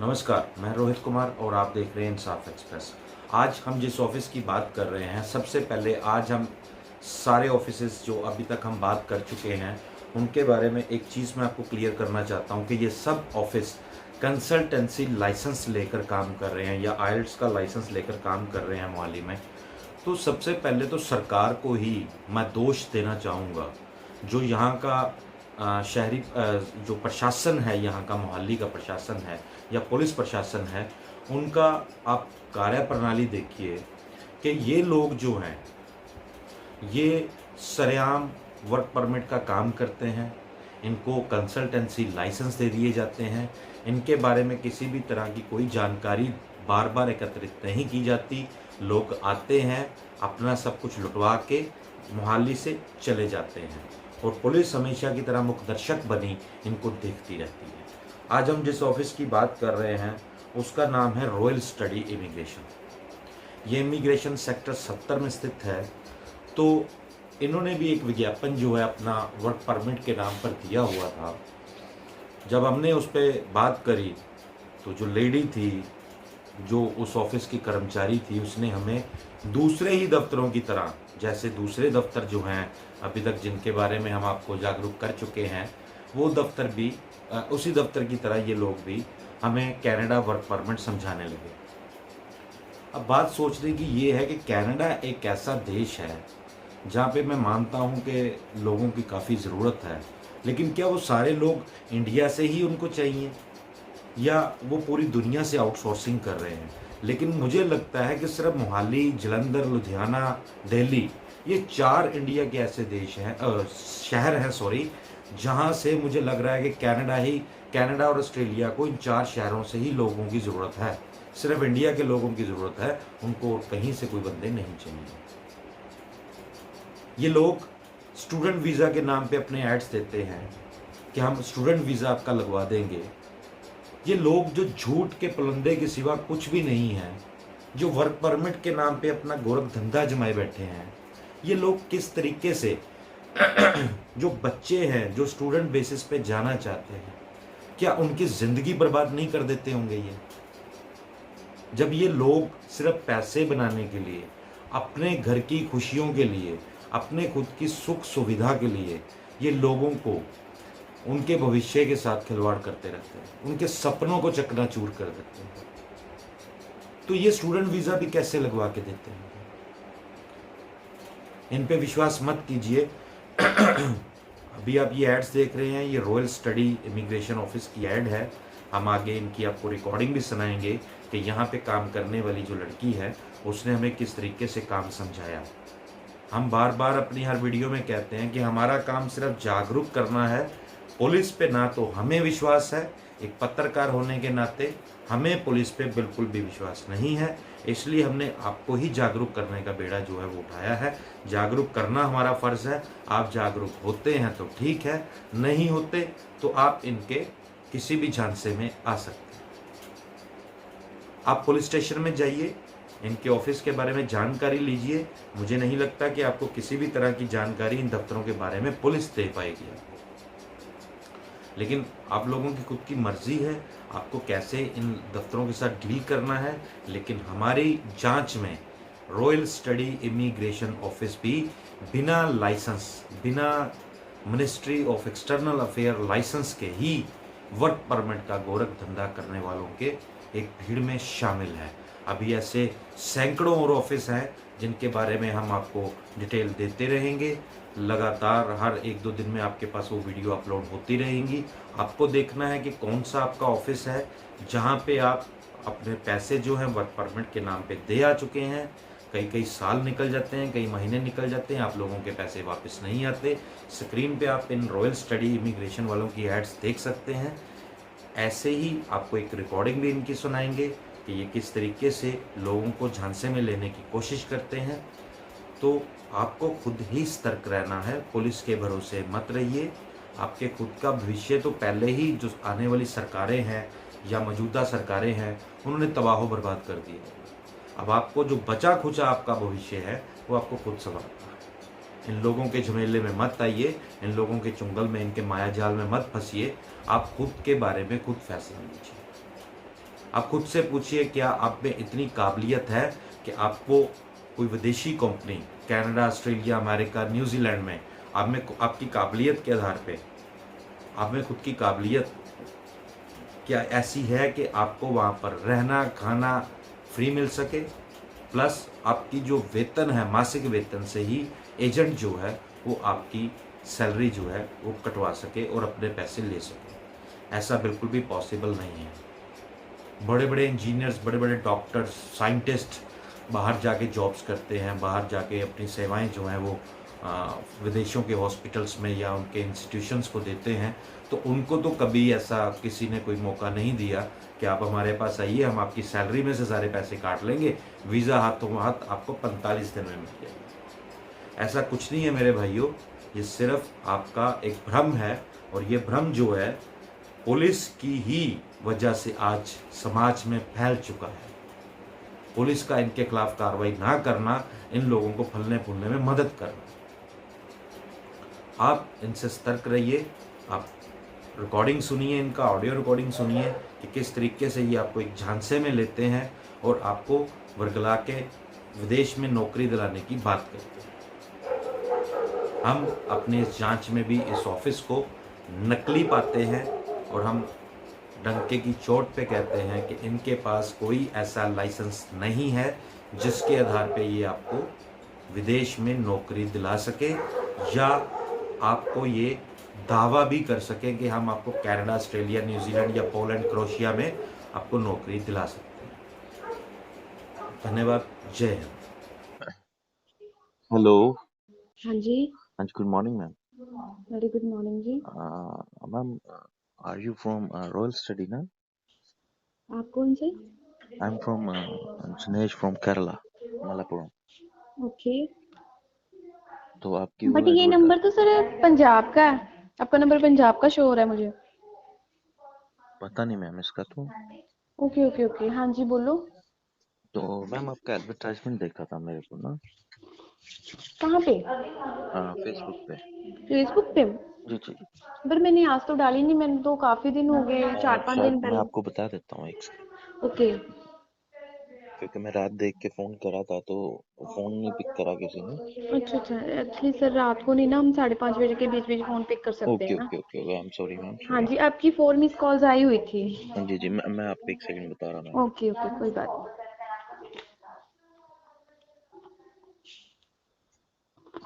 नमस्कार, मैं रोहित कुमार और आप देख रहे हैं इंसाफ एक्सप्रेस। आज हम जिस ऑफिस की बात कर रहे हैं, सबसे पहले आज हम सारे ऑफिसेस जो अभी तक हम बात कर चुके हैं उनके बारे में एक चीज़ मैं आपको क्लियर करना चाहता हूं कि ये सब ऑफिस कंसल्टेंसी लाइसेंस लेकर काम कर रहे हैं या आइल्ट्स का लाइसेंस लेकर काम कर रहे हैं मोहाली में। तो सबसे पहले तो सरकार को ही मैं दोष देना चाहूँगा। जो यहाँ का शहरी जो प्रशासन है, यहाँ का मोहाली का प्रशासन है या पुलिस प्रशासन है, उनका आप कार्यप्रणाली देखिए कि ये लोग जो हैं ये सरेआम वर्क परमिट का काम करते हैं। इनको कंसल्टेंसी लाइसेंस दे दिए जाते हैं। इनके बारे में किसी भी तरह की कोई जानकारी बार बार एकत्रित नहीं की जाती। लोग आते हैं, अपना सब कुछ लुटवा के मोहाली से चले जाते हैं और पुलिस हमेशा की तरह मुखदर्शक बनी इनको देखती रहती है। आज हम जिस ऑफिस की बात कर रहे हैं उसका नाम है रॉयल स्टडी इमिग्रेशन। ये इमिग्रेशन सेक्टर 70 में स्थित है। तो इन्होंने भी एक विज्ञापन जो है अपना वर्क परमिट के नाम पर दिया हुआ था। जब हमने उस पर बात करी तो जो लेडी थी, जो उस ऑफिस की कर्मचारी थी, उसने हमें दूसरे ही दफ्तरों की तरह, जैसे दूसरे दफ्तर जो हैं अभी तक जिनके बारे में हम आपको जागरूक कर चुके हैं, वो दफ्तर भी उसी दफ्तर की तरह ये लोग भी हमें कनाडा वर्क परमिट समझाने लगे। अब बात सोचने की ये है कि कनाडा एक ऐसा देश है जहाँ पे मैं मानता हूँ कि लोगों की काफ़ी ज़रूरत है, लेकिन क्या वो सारे लोग इंडिया से ही उनको चाहिए या वो पूरी दुनिया से आउटसोर्सिंग कर रहे हैं? लेकिन मुझे लगता है कि सिर्फ मोहाली, जलंधर, लुधियाना, दिल्ली, ये 4 इंडिया के ऐसे देश हैं, शहर हैं सॉरी, जहाँ से मुझे लग रहा है कि कनाडा और ऑस्ट्रेलिया को इन 4 शहरों से ही लोगों की ज़रूरत है। सिर्फ इंडिया के लोगों की ज़रूरत है, उनको कहीं से कोई बंदे नहीं चाहिए। ये लोग स्टूडेंट वीज़ा के नाम पे अपने एड्स देते हैं कि हम स्टूडेंट वीज़ा आपका लगवा देंगे। ये लोग जो झूठ के पलंदे के सिवा कुछ भी नहीं है, जो वर्क परमिट के नाम पे अपना गोरख धंधा जमाए बैठे हैं, ये लोग किस तरीके से जो बच्चे हैं जो स्टूडेंट बेसिस पे जाना चाहते हैं, क्या उनकी ज़िंदगी बर्बाद नहीं कर देते होंगे ये? जब ये लोग सिर्फ पैसे बनाने के लिए, अपने घर की खुशियों के लिए, अपने खुद की सुख सुविधा के लिए ये लोगों को उनके भविष्य के साथ खिलवाड़ करते रहते हैं, उनके सपनों को चकनाचूर कर देते हैं, तो ये स्टूडेंट वीज़ा भी कैसे लगवा के देते हैं? इन पे विश्वास मत कीजिए। अभी आप ये एड्स देख रहे हैं, ये रॉयल स्टडी इमिग्रेशन ऑफिस की ऐड है। हम आगे इनकी आपको रिकॉर्डिंग भी सुनाएंगे कि यहाँ पे काम करने वाली जो लड़की है उसने हमें किस तरीके से काम समझाया। हम बार बार अपनी हर वीडियो में कहते हैं कि हमारा काम सिर्फ जागरूक करना है। पुलिस पे ना तो हमें विश्वास है, एक पत्रकार होने के नाते हमें पुलिस पे बिल्कुल भी विश्वास नहीं है, इसलिए हमने आपको ही जागरूक करने का बेड़ा जो है वो उठाया है। जागरूक करना हमारा फ़र्ज़ है। आप जागरूक होते हैं तो ठीक है, नहीं होते तो आप इनके किसी भी झांसे में आ सकते हैं। आप पुलिस स्टेशन में जाइए, इनके ऑफिस के बारे में जानकारी लीजिए। मुझे नहीं लगता कि आपको किसी भी तरह की जानकारी इन दफ्तरों के बारे में पुलिस दे पाएगी आपको, लेकिन आप लोगों की खुद की मर्जी है आपको कैसे इन दफ्तरों के साथ डील करना है। लेकिन हमारी जांच में रॉयल स्टडी इमिग्रेशन ऑफिस भी बिना लाइसेंस, बिना ministry of external affair licence के ही वर्क परमिट का गोरख धंधा करने वालों के एक भीड़ में शामिल है। अभी ऐसे सैकड़ों और ऑफिस हैं जिनके बारे में हम आपको डिटेल देते रहेंगे। लगातार हर 1-2 दिन में आपके पास वो वीडियो अपलोड होती रहेंगी। आपको देखना है कि कौन सा आपका ऑफिस है जहाँ पे आप अपने पैसे जो हैं वर्क परमिट के नाम पे दे आ चुके हैं। कई साल निकल जाते हैं, कई महीने निकल जाते हैं, आप लोगों के पैसे वापस नहीं आते। स्क्रीन पे आप इन रॉयल स्टडी इमिग्रेशन वालों की एड्स देख सकते हैं। ऐसे ही आपको एक रिकॉर्डिंग भी इनकी सुनाएंगे कि ये किस तरीके से लोगों को झांसे में लेने की कोशिश करते हैं। तो आपको खुद ही सतर्क रहना है, पुलिस के भरोसे मत रहिए। आपके खुद का भविष्य तो पहले ही जो आने वाली सरकारें हैं या मौजूदा सरकारें हैं उन्होंने तबाह बर्बाद कर दिया। अब आपको जो बचा खुचा आपका भविष्य है वो आपको खुद संभालना है। इन लोगों के झमेले में मत आइए, इन लोगों के चुंगल में, इनके माया जाल में मत फंसिए। आप खुद के बारे में खुद फैसला लीजिए। आप खुद से पूछिए, क्या आप में इतनी काबिलियत है कि आपको कोई विदेशी company Canada, Australia, America, New Zealand में आप में आपकी काबिलियत के आधार पे, आप में खुद की काबिलियत क्या ऐसी है कि आपको वहाँ पर रहना खाना फ्री मिल सके, प्लस आपकी जो वेतन है मासिक वेतन से ही एजेंट जो है वो आपकी सैलरी जो है वो कटवा सके और अपने पैसे ले सके। ऐसा बिल्कुल भी पॉसिबल नहीं है। बड़े बड़े इंजीनियर्स, बड़े बड़े डॉक्टर्स, साइंटिस्ट बाहर जाके जॉब्स करते हैं, बाहर जाके अपनी सेवाएं जो हैं वो विदेशों के हॉस्पिटल्स में या उनके इंस्टीट्यूशंस को देते हैं। तो उनको तो कभी ऐसा किसी ने कोई मौका नहीं दिया कि आप हमारे पास आइए, हम आपकी सैलरी में से सारे पैसे काट लेंगे, वीज़ा हाथों हाथ आपको 45 दिन में मिल जाएगा। ऐसा कुछ नहीं है मेरे भाइयों, ये सिर्फ आपका एक भ्रम है। और ये भ्रम जो है पुलिस की ही वजह से आज समाज में फैल चुका है। पुलिस का इनके खिलाफ कार्रवाई ना करना इन लोगों को फलने फूलने में मदद करना। आप इनसे सतर्क रहिए। आप रिकॉर्डिंग सुनिए, इनका ऑडियो रिकॉर्डिंग सुनिए कि किस तरीके से ये आपको एक झांसे में लेते हैं और आपको वर्गला के विदेश में नौकरी दिलाने की बात करते हैं। हम अपने इस जांच में भी इस ऑफिस को नकली पाते हैं और हम डंके की चोट पे कहते हैं कि इनके पास कोई ऐसा लाइसेंस नहीं है जिसके आधार पे ये आपको विदेश में नौकरी दिला सके, या आपको ये दावा भी कर सके कि हम आपको कनाडा, ऑस्ट्रेलिया, न्यूजीलैंड या पोलैंड, क्रोएशिया में आपको नौकरी दिला सकते हैं। धन्यवाद। जय हिंद। हेलो। हाँ जी, हाँ जी, good morning ma'am. Very good morning जी। Ma'am, are you from Royal Study ना? आप कौन से? I am from Jinesh from Kerala, Malappuram. Okay, तो आपकी बट वो ये नंबर तो सर पंजाब का है। आपका नंबर पंजाब का शो हो रहा है मुझे। पता नहीं मैम इसका ओके ओके ओके, हाँ जी बोलो। तो मैम आपका एडवर्टाइजमेंट देखा था मेरे को ना, कहाँ पे? फेसबुक पे। फेसबुक पे? जी जी। पर मैंने आज तो डाली नहीं, मैंने तो काफी दिन हो गए, 4-5 शायद दिन मैं पहले। आपको बता देता हूँ एक सेकंड, ओके। क्योंकि मैं रात देख के फोन करा था तो फोन नहीं पिक करा किसी ने। अच्छा अच्छा, एक्चुअली सर रात को नहीं ना, हम 5:30 बजे के बीच बीच फोन पिक कर सकते ओके हैं ना। Okay okay, I am sorry ma'am, हाँ सॉरी। जी, आपकी 4 मिस कॉल्स आई हुई थी। जी जी, मैं आपको एक सेकंड बता रहा मैम। ओके ओके, कोई बात नहीं।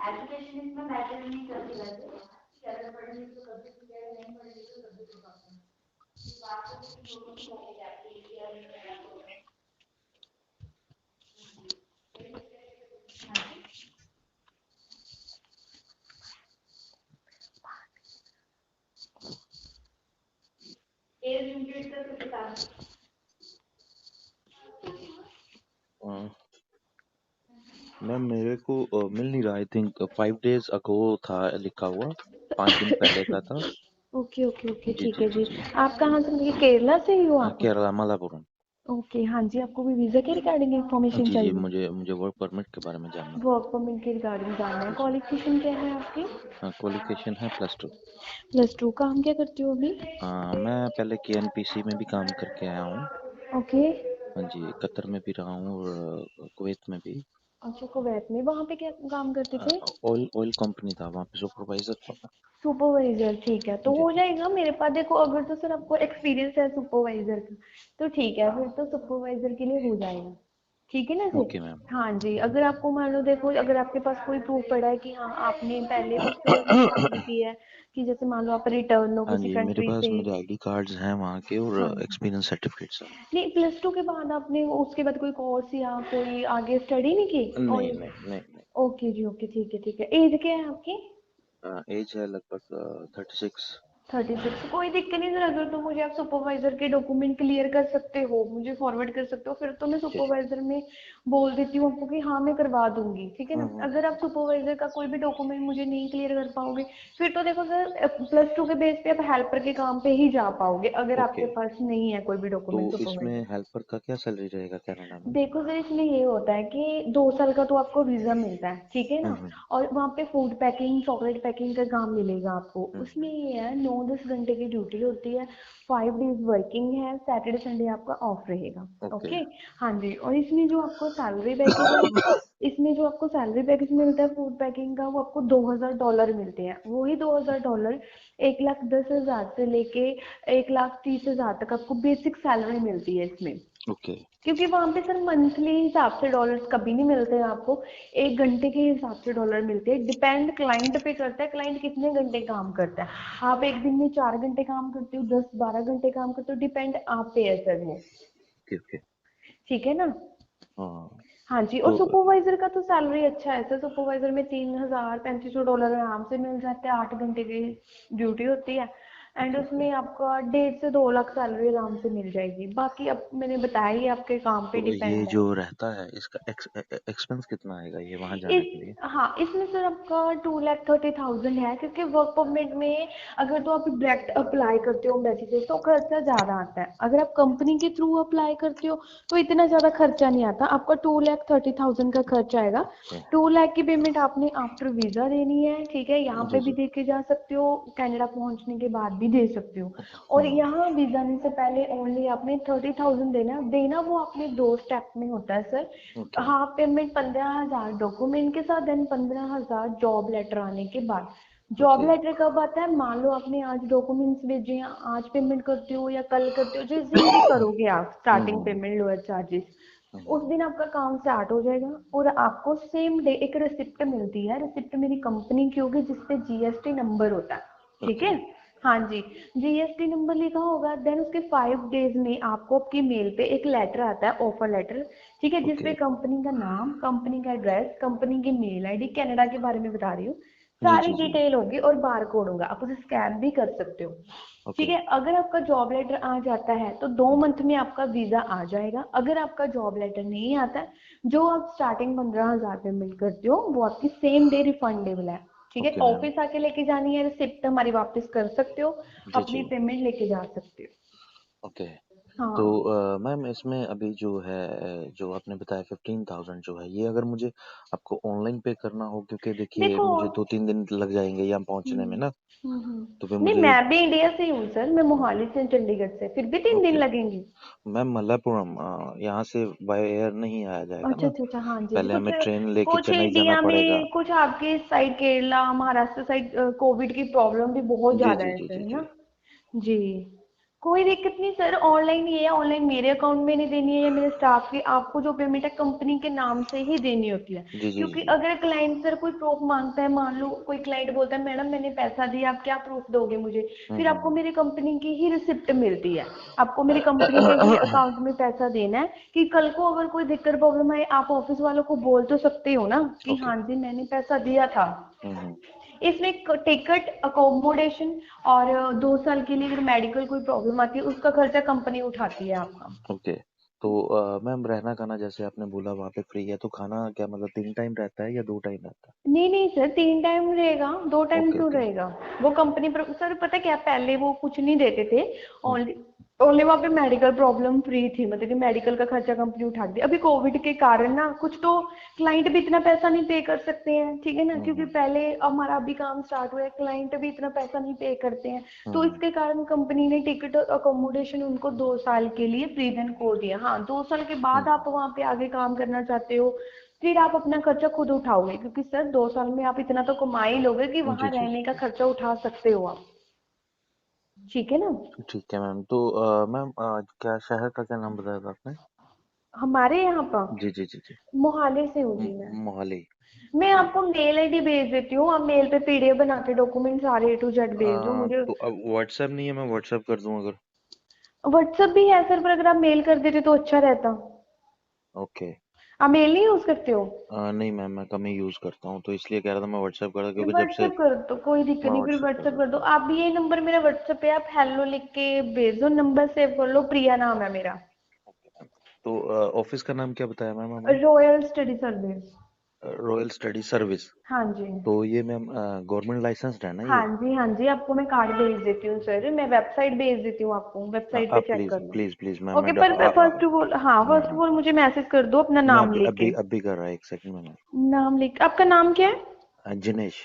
एजुकेशन इसमें मैटर नहीं करती वैसे, कि अगर पढ़ेंगे तो कभी भी क्या, नहीं पढ़ेंगे तो कभी तो पास। बात तो किसी लोगों की हो जाती है कि यार ये क्या हो रहा है। एज लिमिटेड का तो बता। मैम मेरे को मिल नहीं रहा, आई थिंक 5 days अगो था लिखा हुआ, 5 दिन पहले का था। ओके ओके ओके, जी ठीक जी है जी जी। जी। आप कहाँ से, मतलब केरला से ही हो आप? केरला मलापुरम। ओके, हाँ जी, आपको भी वीजा के रिगार्डिंग इंफॉर्मेशन जी जी, चाहिए? मुझे मुझे वर्क परमिट के बारे में जानना वर्क परमिट के रिगार्डिंग जानना है। था। जी जी। क्वालिफिकेशन क्या है आपकी? क्वालिफिकेशन है +2। +2। काम क्या करते हो अभी? मैं पहले KNPC में भी काम करके आया हूँ। ओके। हाँ जी, कतर में भी रहा हूँ और कुवैत में भी। अच्छा, कुवैत में वहाँ पे क्या काम करते थे? ऑयल ऑयल कंपनी था, वहाँ पे सुपरवाइजर था मैं। सुपरवाइजर, ठीक है, तो जी हो जी। जाएगा मेरे पास। देखो, अगर तो सर आपको एक्सपीरियंस है सुपरवाइजर का तो ठीक है, फिर तो सुपरवाइजर के लिए हो जाएगा। ठीक है ना ओके सर? मैम। हाँ जी, अगर आपको मान लो, देखो अगर आपके पास कोई प्रूफ पड़ा है कि हाँ आपने पहले उस तरह से काम किया है, कि जैसे मान लो आप रिटर्न हो हाँ किसी जी, मेरे कंट्री पास से। मेरे आईडी कार्ड्स हैं वहाँ के और हाँ, एक्सपीरियंस सर्टिफिकेट्स हैं। नहीं +2 के बाद आपने उसके बाद कोई कोर्स या कोई आगे स्टडी नहीं की? नहीं और नहीं नहीं नहीं। ओके जी, ओके, ठीक है ठीक है। एज क्या है आपकी? एज है लगभग 36। 36। कोई दिक्कत नहीं सर, अगर तो मुझे आप सुपरवाइजर के डॉक्यूमेंट क्लियर कर सकते हो, मुझे फॉरवर्ड कर सकते हो, फिर तो मैं जी जी। सुपरवाइजर में बोल देती हूँ आपको कि हाँ मैं करवा दूंगी। ठीक है ना? अगर आप हम्म। सुपरवाइजर का कोई भी डॉक्यूमेंट मुझे नहीं क्लियर कर पाओगे, फिर तो देखो सर +2 के बेस पे आप हेल्पर के काम पे ही जा पाओगे, अगर आपके ओके, पास नहीं है कोई भी तो डॉक्यूमेंट इसमें सुपरवाइजर। हेल्पर का क्या सैलरी रहेगा कनाडा में? देखो सर, इसमें ये होता है कि 2 साल का तो आपको वीजा मिलता है, ठीक है ना? हम्म। और वहाँ पे फूड पैकिंग, चॉकलेट पैकिंग का काम मिलेगा आपको। हम्म। उसमें ये है, 9 9-10 घंटे की ड्यूटी होती है, 5 डेज वर्किंग है, सैटरडे संडे आपका ऑफ रहेगा। ओके। ओके, हाँ जी। और इसमें जो आपको सैलरी पैकेज है, इसमें जो आपको सैलरी पैकेज मिलता है फूड पैकिंग का, वो आपको $2000 मिलते हैं। वही $2000 1,10,000 से लेके 1,30,000 तक आपको बेसिक सैलरी मिलती है इसमें। ओके। क्योंकि वहाँ पे सर मंथली हिसाब से डॉलर्स कभी नहीं मिलते हैं आपको, 1 घंटे के हिसाब से डॉलर मिलते हैं। डिपेंड क्लाइंट पे करता है, क्लाइंट कितने घंटे काम करता है। आप एक दिन में 4 घंटे काम करते हो, 10-12 घंटे काम करते हो, डिपेंड आप पे है सर वो। ओके। ओके। ठीक है ना। हाँ। हाँ जी। और तो सुपरवाइजर का तो सैलरी अच्छा है सर, सुपरवाइजर में $3,000-$3,500 आराम से मिल जाते हैं, 8 घंटे की ड्यूटी होती है। And okay. ओके। उसमें आपका 1.5 से 2 लाख सैलरी आराम से मिल जाएगी। बाकी अब मैंने बताया ही, आपके काम पे तो ये डिपेंड है। जो रहता है इसका एक्सपेंस कितना आएगा ये वहां जाने इस के लिए? हाँ, इसमें सर आपका 2,30,000 है, क्योंकि वर्क परमिट में अगर तो आप डायरेक्ट अप्लाई करते हो मैसेजेस तो खर्चा ज़्यादा आता है। अगर आप कंपनी के थ्रू अप्लाई करते हो तो इतना ज़्यादा खर्चा नहीं आता। आपका 2,30,000 का खर्चा आएगा। ओके। 2 लाख की पेमेंट आपने आफ्टर वीज़ा देनी है। ठीक है, यहाँ जी पे भी जी। दे के जा सकते हो, कनाडा पहुँचने के बाद भी दे सकते हो। और हाँ। यहाँ वीज़ा आने से पहले ओनली आपने 30,000 देना वो आपने 2 स्टेप में होता है sir. Okay. Half payment 15,000 document के साथ, देन 15,000 जॉब लेटर आने के बाद। Job okay. लेटर कब आता है, मान लो आपने आज डॉक्यूमेंट्स भेजे हैं, आज पेमेंट करते हो या कल करते हो, जिस दिन भी करोगे आप स्टार्टिंग हम्म। पेमेंट लोअर चार्जेस, हम्म। उस दिन आपका काम स्टार्ट हो जाएगा। और आपको सेम डे एक रिसिप्ट मिलती है। रिसिप्ट मेरी कंपनी की होगी जिसपे जीएसटी नंबर होता है। ठीक ओके। है, हाँ जी। जीएसटी नंबर लिखा होगा, देन उसके 5 डेज में आपको आपकी मेल पे एक लेटर आता है, ऑफर लेटर। ठीक है, ओके। जिसपे कंपनी का नाम, कंपनी का एड्रेस, कंपनी की मेल आईडी, कनाडा के बारे में बता रही हूँ, जी सारी जी जी। डिटेल होगी और बार कोड होगा, आप उसे स्कैन भी कर सकते हो। ओके। ठीक है, अगर आपका जॉब लेटर आ जाता है तो 2 मंथ में आपका वीजा आ जाएगा। अगर आपका जॉब लेटर नहीं आता है, जो आप स्टार्टिंग 15,000 पेमेंट करते हो वो आपकी सेम डे रिफंडेबल है। ठीक है, ओके मैम। ऑफिस आके लेके जानी है, रिसिप्ट हमारी वापस कर सकते हो, जी अपनी जी। पेमेंट लेके जा सकते ओके। हो। तो हाँ, मैम इसमें अभी जो है जो आपने बताया 15,000 जो है ये अगर मुझे आपको ऑनलाइन पे करना हो, क्योंकि देखिए देखो। मुझे 2-3 दिन लग जाएंगे यहाँ पहुँचने में हम्म ना, तो फिर नहीं, मुझे। मैं भी इंडिया से ही हूँ सर, मैं मोहाली से, चंडीगढ़ से, फिर भी 3 दिन ओके। लगेंगे। मैम मल्लापुरम यहाँ से बाय एयर नहीं आया जाएगा अच्छा ना? अच्छा अच्छा, हाँ जी जी। पहले कुछ हमें ट्रेन लेके कुछ चेन्नई जाना इंडिया पड़ेगा। में, कुछ आपके side Kerala Maharashtra side Covid की प्रॉब्लम भी बहुत जी ज्यादा जी है जी सर, जी है जी। ना। जी, कोई दिक्कत नहीं सर। ऑनलाइन ये है, ऑनलाइन मेरे अकाउंट में नहीं देनी है या मेरे स्टाफ की, आपको जो पेमेंट है कंपनी के नाम से ही देनी होती है। जी जी क्योंकि जी। अगर क्लाइंट सर कोई प्रूफ मांगता है, मान लो कोई क्लाइंट बोलता है मैडम मैंने पैसा दिया, आप क्या प्रूफ दोगे मुझे, फिर आपको हम्म। मेरी कंपनी की ही रिसिप्ट मिलती है। आपको मेरी कंपनी के ही अकाउंट में पैसा देना है कि कल को अगर कोई दिक्कत प्रॉब्लम आए, आप ऑफिस वालों को बोल तो सकते हो ना कि ओके। हाँ जी मैंने पैसा दिया था। हम्म। इसमें टिकट, अकोमोडेशन और 2 साल के लिए अगर मेडिकल कोई प्रॉब्लम आती है उसका खर्चा कंपनी उठाती है आपका। ओके। तो मैम रहना खाना जैसे आपने बोला वहाँ पे फ्री है, तो खाना क्या मतलब 3 टाइम रहता है या 2 टाइम रहता है? नहीं नहीं सर, 3 टाइम रहेगा, 2 टाइम ओके। क्यों ओके। रहेगा। वो कंपनी पर सर, पता क्या, पहले वो कुछ नहीं देते थे। हम्म। ओनली ओनली वहाँ पे मेडिकल प्रॉब्लम फ्री थी, मतलब कि मेडिकल का खर्चा कंपनी उठा दी। अभी कोविड के कारण ना कुछ तो क्लाइंट भी इतना पैसा नहीं पे कर सकते हैं, ठीक है ना, क्योंकि हम्म। पहले हमारा अभी काम स्टार्ट हुआ है, क्लाइंट भी इतना पैसा नहीं पे करते हैं। तो हम्म। इसके कारण कंपनी ने टिकट और अकोमोडेशन उनको 2 साल के लिए फ्री देन को दिया। हाँ, 2 साल के बाद हम्म। आप वहाँ पे आगे काम करना चाहते हो, फिर आप अपना खर्चा खुद उठाओगे, क्योंकि सर 2 साल में आप इतना तो कमा ही लोगे कि जी वहां जी जी। रहने का खर्चा उठा सकते हो आप। ठीक है ना। ठीक है मैम। तो मैम क्या शहर का क्या नाम बताया था आपने? हमारे यहाँ पर जी जी जी जी। मोहाली से हूँ जी मैं। मोहाली। मैं तो आपको मेल आईडी भेज देती हूँ, आप मेल पे पीडीएफ बना के डॉक्यूमेंट सारे A to Z भेज दो मुझे। तो अब व्हाट्सएप नहीं है, मैं व्हाट्सएप कर दूं अगर? व्हाट्सएप भी है सर, पर अगर आप मेल कर देते तो अच्छा रहता। ओके। आप मेल नहीं यूज करते हो। नहीं मैम मैं कम ही यूज़ करता हूँ, तो इसलिए कह रहा था मैं व्हाट्सएप कर रहा, फिर क्योंकि जब से। व्हाट्सएप कर दो, कोई दिक्कत मैं नहीं, फिर व्हाट्सएप कर व्हाट्सएप कर देता दो हूँ। आप। ये नंबर मेरा व्हाट्सएप पे आप हेलो लिख के भेज दो, नंबर सेव कर लो, प्रिया नाम है मेरा। Okay ma'am. तो ऑफिस का नाम क्या बताया मैम हमने? Royal study service. Royal study service. हाँ जी। तो ये मैम गवर्नमेंट लाइसेंस्ड है ना ये? हाँ जी हाँ जी, आपको मैं कार्ड भेज देती हूँ सर, मैं वेबसाइट भेज देती हूँ आपको, वेबसाइट पे आप चेक प्लीज़ कर लो। प्लीज़ प्लीज़ मैम ओके, मैं पर फर्स्ट ऑफ ऑल, हाँ हाँ फर्स्ट हाँ। ऑफ ऑल मुझे मैसेज कर दो अपना मैं नाम लिख के। अभी अभी कर रहा है, 1 सेकंड में मैम। नाम लिख, आपका नाम क्या है। जिनेश।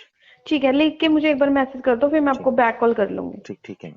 ठीक है, लिख के मुझे एक बार मैसेज कर दो, फिर मैं ठीक आपको बैक कॉल कर लूंगी। ठीक ठीक है।